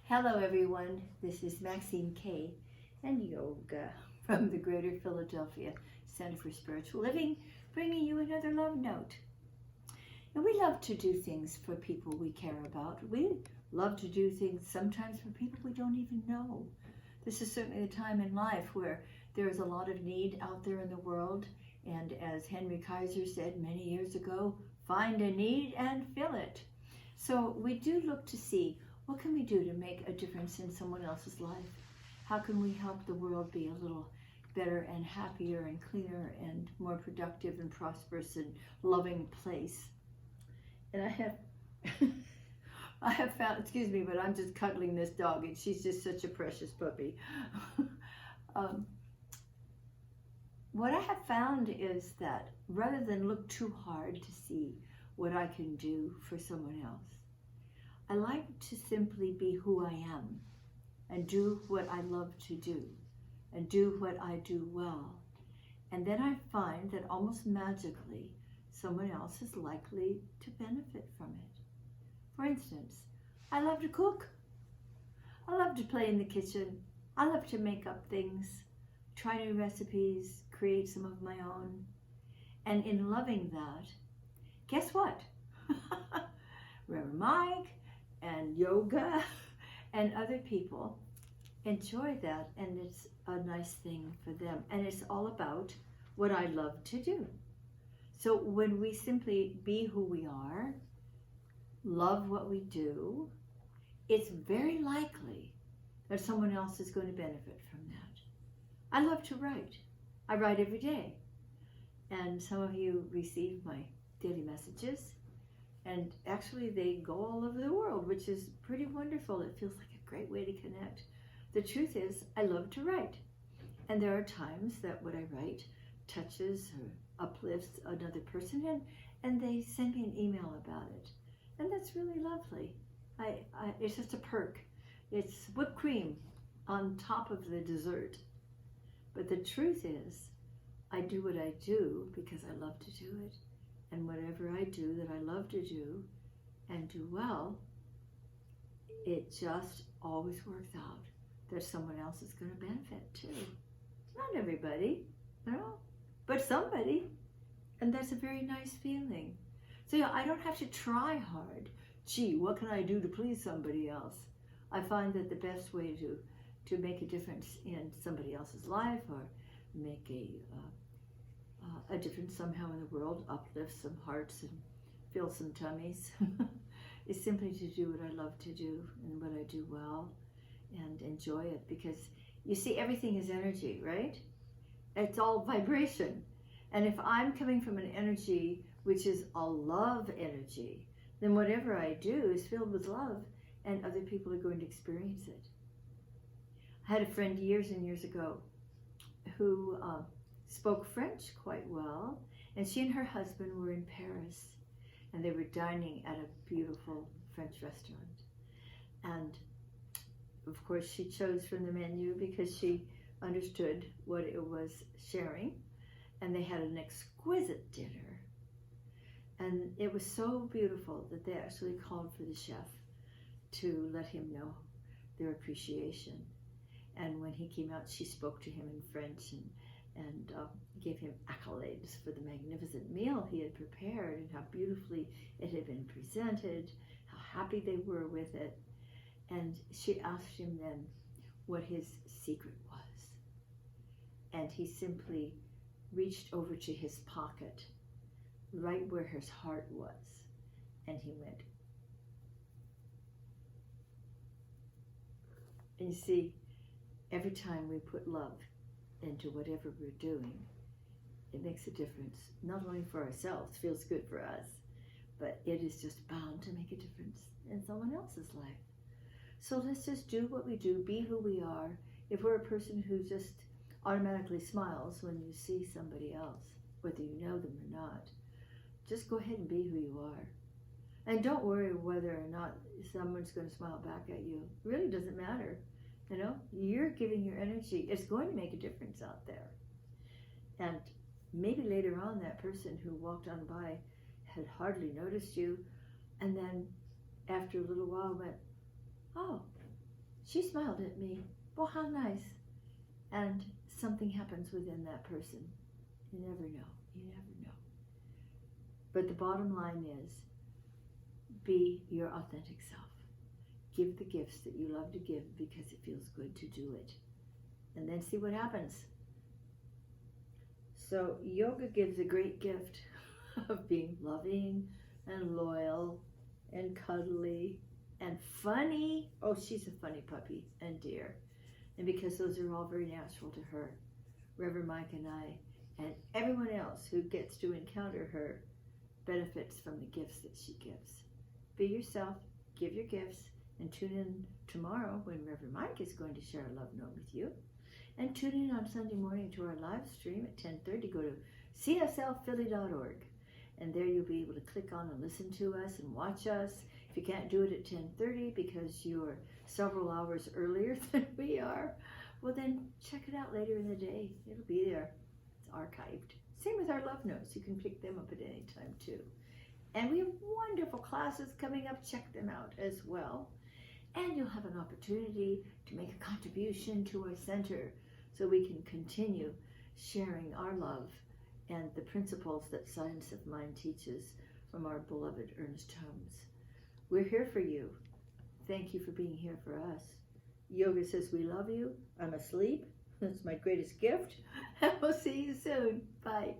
Hello everyone, this is Maxine, Kaye, and yoga from the Greater Philadelphia Center for Spiritual Living, bringing you another love note. And we love to do things for people we care about. We love to do things sometimes for people we don't even know. This is certainly a time in life where there is a lot of need out there in the world, and as Henry Kaiser said many years ago, find a need and fill it. So we do look to see, what can we do to make a difference in someone else's life? How can we help the world be a little better and happier and cleaner and more productive and prosperous and loving place? And I have found, excuse me, but I'm just cuddling this dog and she's just such a precious puppy. What I have found is that rather than look too hard to see what I can do for someone else, I like to simply be who I am and do what I love to do and do what I do well. And then I find that almost magically, someone else is likely to benefit from it. For instance, I love to cook. I love to play in the kitchen. I love to make up things, try new recipes, create some of my own. And in loving that, guess what? Reverend Mike and yoga and other people enjoy that, and it's a nice thing for them. And it's all about what I love to do. So when we simply be who we are, love what we do, it's very likely that someone else is going to benefit from that. I love to write. I write every day. And some of you receive my daily messages. And actually they go all over the world, which is pretty wonderful. It feels like a great way to connect. The truth is, I love to write. And there are times that what I write touches or uplifts another person, and they send me an email about it. And that's really lovely. It's just a perk. It's whipped cream on top of the dessert. But the truth is, I do what I do because I love to do it. And whatever I do that I love to do and do well, it just always works out that someone else is going to benefit too. Not everybody, but somebody. And that's a very nice feeling. So yeah, I don't have to try hard. Gee, what can I do to please somebody else? I find that the best way to make a difference in somebody else's life or make a difference somehow in the world, uplift some hearts and fill some tummies, is simply to do what I love to do and what I do well and enjoy it. Because you see, everything is energy, right? It's all vibration. And if I'm coming from an energy which is a love energy, then whatever I do is filled with love and other people are going to experience it. I had a friend years and years ago who spoke French quite well, and she and her husband were in Paris, and they were dining at a beautiful French restaurant. And of course she chose from the menu because she understood what it was sharing, and they had an exquisite dinner. And it was so beautiful that they actually called for the chef to let him know their appreciation. And when he came out, she spoke to him in French and gave him accolades for the magnificent meal he had prepared and how beautifully it had been presented, how happy they were with it. And she asked him then what his secret was. And he simply reached over to his pocket, right where his heart was, and he went. And you see, every time we put love into whatever we're doing, it makes a difference, not only for ourselves, feels good for us, but it is just bound to make a difference in someone else's life. So let's just do what we do, be who we are. If we're a person who just automatically smiles when you see somebody else, whether you know them or not, just go ahead and be who you are. And don't worry whether or not someone's going to smile back at you. It really doesn't matter. You're giving your energy. It's going to make a difference out there. And maybe later on that person who walked on by had hardly noticed you, and then after a little while went, oh, She smiled at me. Well, how nice. And something happens within that person. You never know. You never know. But the bottom line is, be your authentic self. Give the gifts that you love to give because it feels good to do it. And then see what happens. So yoga gives a great gift of being loving and loyal and cuddly and funny. Oh, she's a funny puppy and dear. And because those are all very natural to her, Reverend Mike and I and everyone else who gets to encounter her benefits from the gifts that she gives. Be yourself, give your gifts, and tune in tomorrow when Reverend Mike is going to share a love note with you. And tune in on Sunday morning to our live stream at 10:30. Go to cslphilly.org. And there you'll be able to click on and listen to us and watch us. If you can't do it at 10:30 because you're several hours earlier than we are, well then check it out later in the day. It'll be there. It's archived. Same with our love notes. You can pick them up at any time too. And we have wonderful classes coming up. Check them out as well. And you'll have an opportunity to make a contribution to our center so we can continue sharing our love and the principles that Science of Mind teaches from our beloved Ernest Holmes. We're here for you. Thank you for being here for us. Yoga says we love you. I'm asleep. That's my greatest gift. And we'll see you soon. Bye.